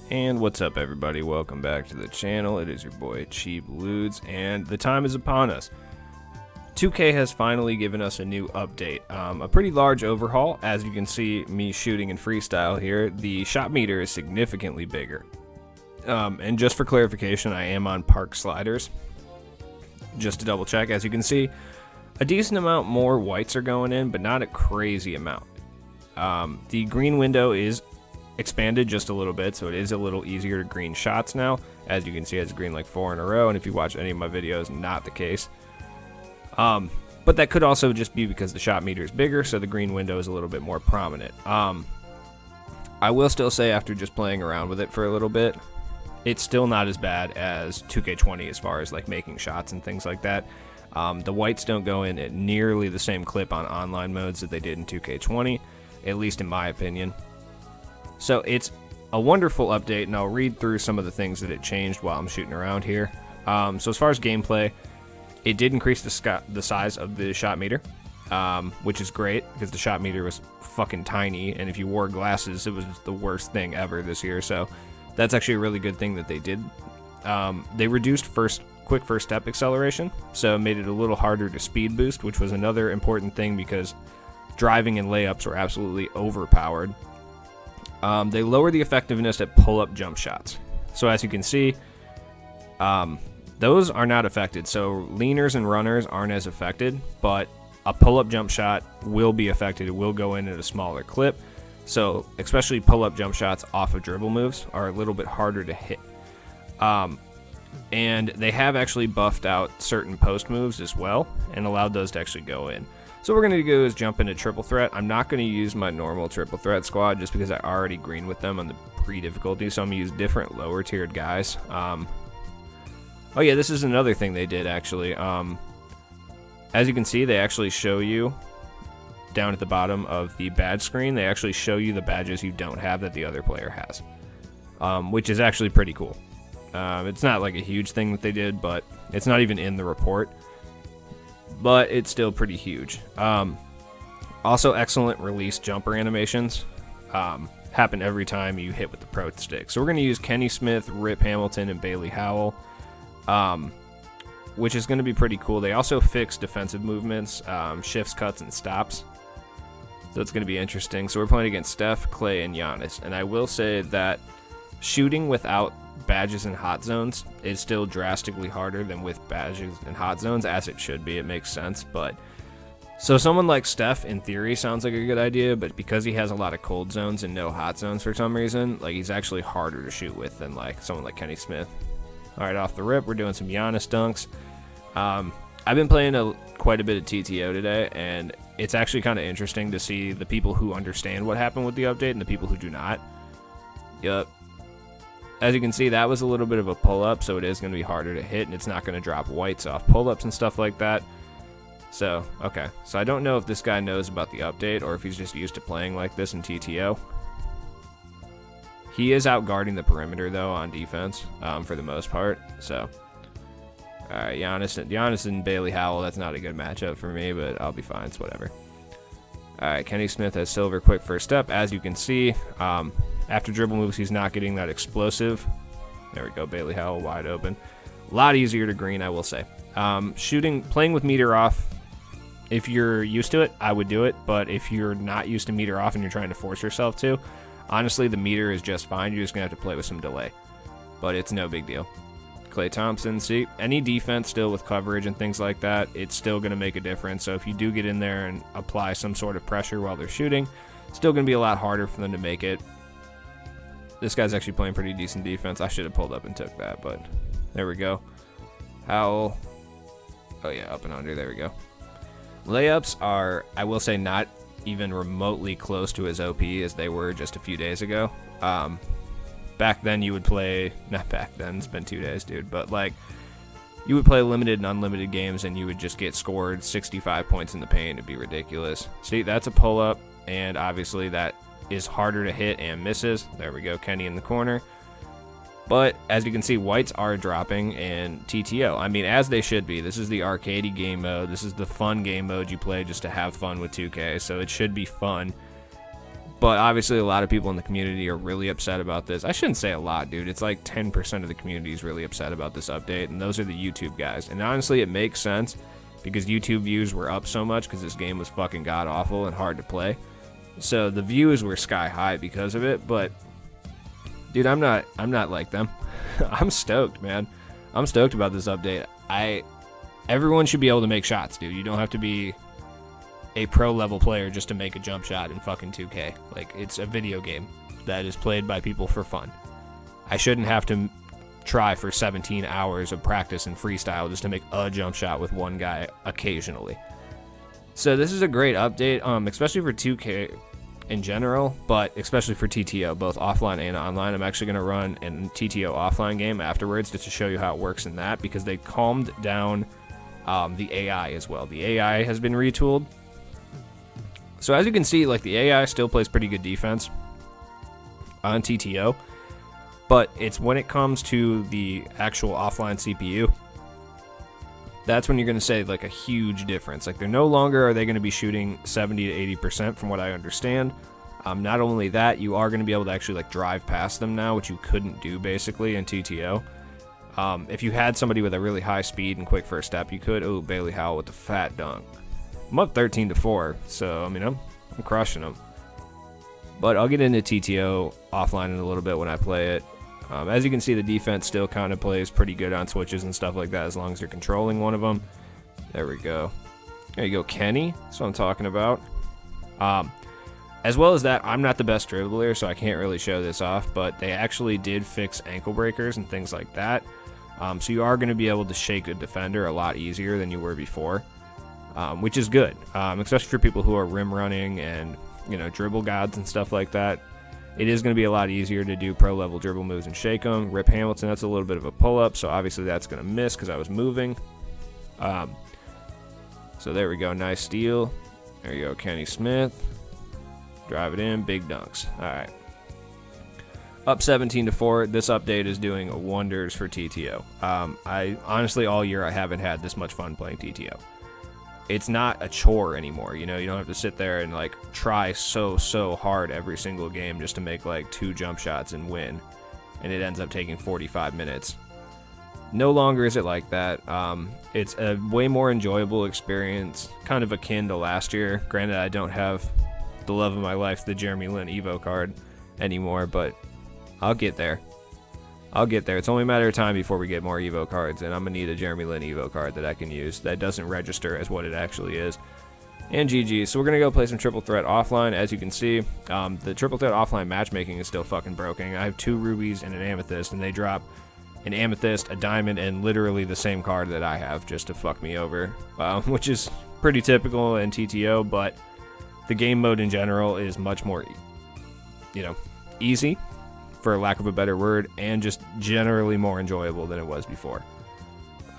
And what's up, everybody? Welcome back to the channel. It is your boy Cheap Ludes, and the time is upon us. 2K has finally given us a new update, a pretty large overhaul. As you can see me shooting in freestyle here, the shot meter is significantly bigger. And just for clarification, I am on park sliders. Just to double check, as you can see, a decent amount more whites are going in, but not a crazy amount. The green window is expanded just a little bit, so it is a little easier to green shots now. As you can see, it's green like 4 in a row, and if you watch any of my videos, not the case. But that could also just be because the shot meter is bigger, so the green window is a little bit more prominent. I will still say, after just playing around with it for a little bit, it's still not as bad as 2K20 as far as like making shots and things like that. The whites don't go in at nearly the same clip on online modes that they did in 2K20, at least in my opinion. So it's a wonderful update, and I'll read through some of the things that it changed while I'm shooting around here. So as far as gameplay, it did increase the size of the shot meter, which is great because the shot meter was fucking tiny, and if you wore glasses, it was the worst thing ever this year. So that's actually a really good thing that they did. They reduced quick first step acceleration, so it made it a little harder to speed boost, which was another important thing because driving and layups were absolutely overpowered. They lower the effectiveness at pull-up jump shots. So as you can see, those are not affected. So leaners and runners aren't as affected, but a pull-up jump shot will be affected. It will go in at a smaller clip. So especially pull-up jump shots off of dribble moves are a little bit harder to hit. And they have actually buffed out certain post moves as well and allowed those to actually go in. So what we're going to do is jump into triple threat. I'm not going to use my normal triple threat squad just because I already green with them on the pre-difficulty, so I'm going to use different lower tiered guys. Oh yeah, this is another thing they did actually. As you can see, they actually show you down at the bottom of the badge screen, they actually show you the badges you don't have that the other player has, which is actually pretty cool. It's not like a huge thing that they did, but it's not even in the report. But it's still pretty huge. Also, excellent release jumper animations happen every time you hit with the pro stick. So we're going to use Kenny Smith, Rip Hamilton, and Bailey Howell, which is going to be pretty cool. They also fix defensive movements, shifts, cuts, and stops. So it's going to be interesting. So we're playing against Steph, Clay, and Giannis. And I will say that shooting without badges and hot zones is still drastically harder than with badges and hot zones, as it should be. It makes sense. But so someone like Steph in theory sounds like a good idea, but because he has a lot of cold zones and no hot zones for some reason, like he's actually harder to shoot with than like someone like Kenny Smith. All right, off the rip, we're doing some Giannis dunks. I've been playing quite a bit of TTO today, and it's actually kind of interesting to see the people who understand what happened with the update and the people who do not. Yup. As you can see, that was a little bit of a pull-up, so it is going to be harder to hit, and it's not going to drop whites off pull-ups and stuff like that. So, okay. So I don't know if this guy knows about the update, or if he's just used to playing like this in TTO. He is out guarding the perimeter, though, on defense, for the most part. So, alright, Giannis and Bailey Howell, that's not a good matchup for me, but I'll be fine. It's whatever. Alright, Kenny Smith has silver quick first step. As you can see, after dribble moves, he's not getting that explosive. There we go, Bailey Howell wide open. A lot easier to green, I will say. Playing with meter off, if you're used to it, I would do it. But if you're not used to meter off and you're trying to force yourself to, honestly, the meter is just fine. You're just going to have to play with some delay. But it's no big deal. Klay Thompson, see, any defense still with coverage and things like that, it's still going to make a difference. So if you do get in there and apply some sort of pressure while they're shooting, it's still going to be a lot harder for them to make it. This guy's actually playing pretty decent defense. I should have pulled up and took that, but there we go. Howell. Oh, yeah, up and under. There we go. Layups are, I will say, not even remotely close to as OP as they were just a few days ago. Back then, you would play... Not back then. It's been 2 days, dude. But, like, you would play limited and unlimited games, and you would just get scored 65 points in the paint. It'd be ridiculous. See, that's a pull-up, and obviously that is harder to hit and misses. There we go, Kenny in the corner. But as you can see, whites are dropping in TTO. I mean, as they should be. This is the arcadey game mode. This is the fun game mode you play just to have fun with 2K, so it should be fun. But obviously a lot of people in the community are really upset about this. I shouldn't say a lot, dude. It's like 10% of the community is really upset about this update, and those are the YouTube guys. And honestly, it makes sense because YouTube views were up so much because this game was fucking god-awful and hard to play. So the views were sky high because of it, but dude, I'm not like them. I'm stoked, man. I'm stoked about this update. Everyone should be able to make shots, dude. You don't have to be a pro level player just to make a jump shot in fucking 2K. Like, it's a video game that is played by people for fun. I shouldn't have to try for 17 hours of practice and freestyle just to make a jump shot with one guy occasionally. So this is a great update, especially for 2K in general, but especially for TTO, both offline and online. I'm actually going to run a TTO offline game afterwards just to show you how it works in that, because they calmed down the AI as well. The AI has been retooled. So as you can see, like, the AI still plays pretty good defense on TTO, but it's when it comes to the actual offline CPU, that's when you're going to say, like, a huge difference. Like, they're no longer are they going to be shooting 70 to 80% from what I understand. Not only that, you are going to be able to actually, like, drive past them now, which you couldn't do basically in TTO. If you had somebody with a really high speed and quick first step, you could. Oh, Bailey Howell with the fat dunk. I'm up 13-4, so, I mean, I'm crushing them. But I'll get into TTO offline in a little bit when I play it. As you can see, the defense still kind of plays pretty good on switches and stuff like that, as long as you're controlling one of them. There we go. There you go, Kenny. That's what I'm talking about. As well as that, I'm not the best dribbler, so I can't really show this off, but they actually did fix ankle breakers and things like that. So you are going to be able to shake a defender a lot easier than you were before. Which is good, especially for people who are rim running and, you know, dribble gods and stuff like that. It is going to be a lot easier to do pro level dribble moves and shake them. Rip Hamilton, that's a little bit of a pull up, so obviously that's going to miss because I was moving. So there we go, nice steal. There you go, Kenny Smith. Drive it in, big dunks. All right. Up 17-4. This update is doing wonders for TTO. I honestly, all year I haven't had this much fun playing TTO. It's not a chore anymore, you know. You don't have to sit there and, like, try so hard every single game just to make, like, 2 jump shots and win, and it ends up taking 45 minutes. No longer is it like that. It's a way more enjoyable experience, kind of akin to last year. Granted, I don't have the love of my life, the Jeremy Lin Evo card anymore, but I'll get there. It's only a matter of time before we get more Evo cards, and I'm going to need a Jeremy Lin Evo card that I can use that doesn't register as what it actually is. And GG. So we're going to go play some Triple Threat offline. As you can see, the Triple Threat offline matchmaking is still fucking broken. I have 2 rubies and an amethyst, and they drop an amethyst, a diamond, and literally the same card that I have just to fuck me over, which is pretty typical in TTO, but the game mode in general is much more, you know, easy, for lack of a better word, and just generally more enjoyable than it was before.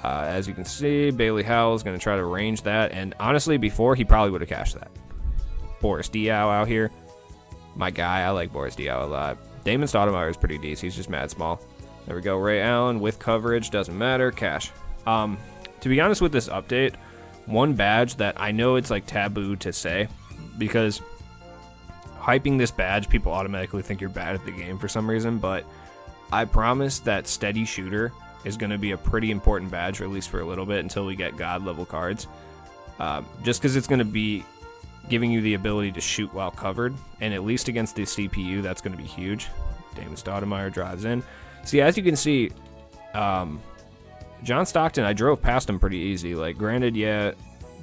As you can see, Bailey Howell is going to try to range that, and honestly, before, he probably would have cashed that. Boris Diaw out here. My guy, I like Boris Diaw a lot. Damon Stoudemire is pretty decent. He's just mad small. There we go. Ray Allen with coverage. Doesn't matter. Cash. To be honest with this update, one badge that I know it's like taboo to say, because hyping this badge, people automatically think you're bad at the game for some reason, but I promise that steady shooter is going to be a pretty important badge, or at least for a little bit, until we get god level cards. Just because it's going to be giving you the ability to shoot while covered, and at least against the CPU, that's going to be huge. Damon Stoudemire drives in. See, as you can see, John Stockton, I drove past him pretty easy. Like, granted, yeah,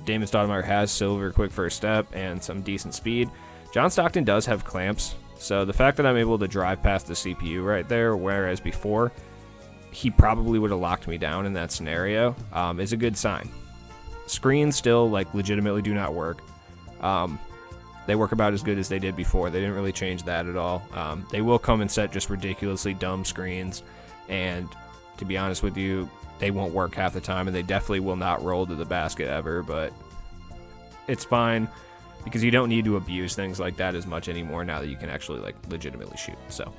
Damon Stoudemire has silver, quick first step, and some decent speed. John Stockton does have clamps, so the fact that I'm able to drive past the CPU right there, whereas before he probably would have locked me down in that scenario, is a good sign. Screens still, like, legitimately do not work. They work about as good as they did before. They didn't really change that at all. They will come and set just ridiculously dumb screens, and to be honest with you, they won't work half the time, and they definitely will not roll to the basket ever, but it's fine, because you don't need to abuse things like that as much anymore now that you can actually, like, legitimately shoot. So,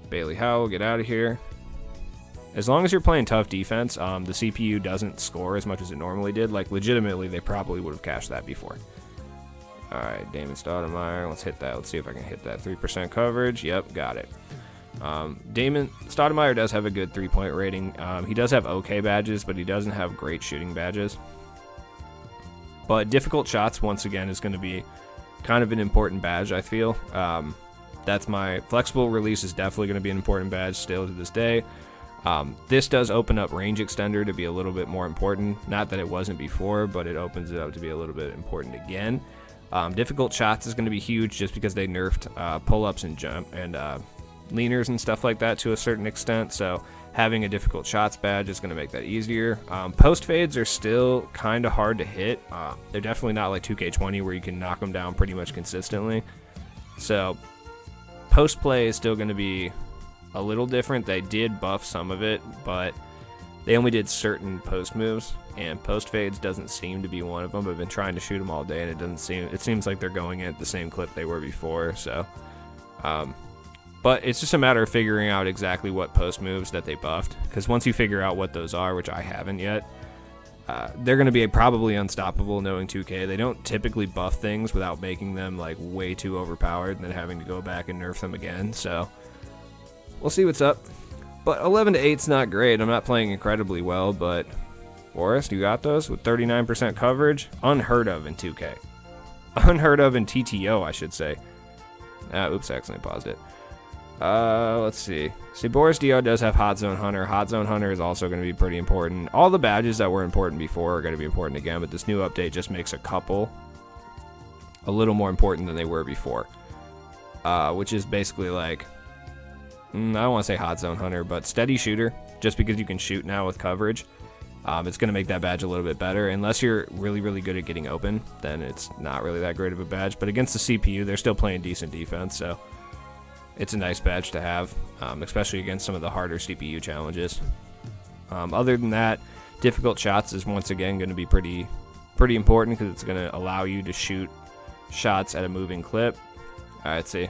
Bailey Howell, get out of here. As long as you're playing tough defense, the CPU doesn't score as much as it normally did. Like, legitimately, they probably would have cashed that before. Alright, Damon Stoudemire. Let's hit that. Let's see if I can hit that 3% coverage. Yep, got it. Damon Stoudemire does have a good 3-point rating. He does have okay badges, but he doesn't have great shooting badges. But difficult shots, once again, is going to be kind of an important badge, I feel. That's my flexible release is definitely going to be an important badge still to this day. This does open up range extender to be a little bit more important. Not that it wasn't before, but it opens it up to be a little bit important again. Difficult shots is going to be huge just because they nerfed pull-ups and jump and leaners and stuff like that to a certain extent. So having a difficult shots badge is going to make that easier. Post fades are still kind of hard to hit. They're definitely not like 2K20 where you can knock them down pretty much consistently. So post play is still going to be a little different. They did buff some of it, but they only did certain post moves, and post fades doesn't seem to be one of them. I've been trying to shoot them all day, and it seems like they're going at the same clip they were before. So, but it's just a matter of figuring out exactly what post moves that they buffed, because once you figure out what those are, which I haven't yet, they're going to be probably unstoppable knowing 2K. They don't typically buff things without making them like way too overpowered and then having to go back and nerf them again. So we'll see what's up. But 11 to 8's not great. I'm not playing incredibly well, but Forrest, you got those with 39% coverage. Unheard of in 2K. Unheard of in TTO, I should say. Oops, I accidentally paused it. Let's see. See, Boris Dio does have Hot Zone Hunter. Hot Zone Hunter is also going to be pretty important. All the badges that were important before are going to be important again, but this new update just makes a couple a little more important than they were before. Which is basically like, I don't want to say Hot Zone Hunter, but Steady Shooter, just because you can shoot now with coverage. It's going to make that badge a little bit better. Unless you're really, really good at getting open, then it's not really that great of a badge. But against the CPU, they're still playing decent defense, so it's a nice badge to have, especially against some of the harder CPU challenges. Other than that, difficult shots is once again going to be pretty important because it's going to allow you to shoot shots at a moving clip. All right, see.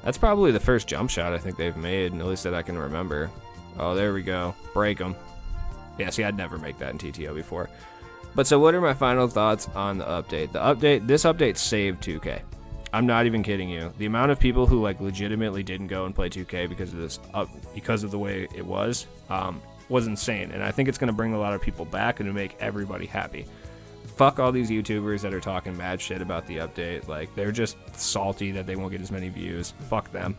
That's probably the first jump shot I think they've made, at least that I can remember. Oh, there we go. Break them. Yeah, see, I'd never make that in TTO before. But so what are my final thoughts on the update? This update saved 2K. I'm not even kidding you. The amount of people who like legitimately didn't go and play 2K because of this, because of the way it was insane. And I think it's going to bring a lot of people back and to make everybody happy. Fuck all these YouTubers that are talking mad shit about the update. Like, they're just salty that they won't get as many views. Fuck them.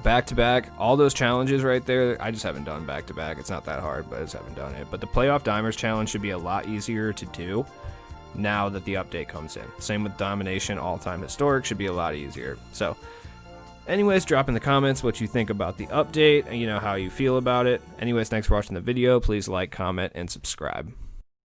Back-to-back, all those challenges right there, I just haven't done back-to-back. It's not that hard, but I just haven't done it. But the Playoff Dimers challenge should be a lot easier to do now that the update comes in. Same with Domination, All-Time Historic should be a lot easier. So, anyways, drop in the comments what you think about the update and, how you feel about it. Anyways, thanks for watching the video. Please like, comment, and subscribe.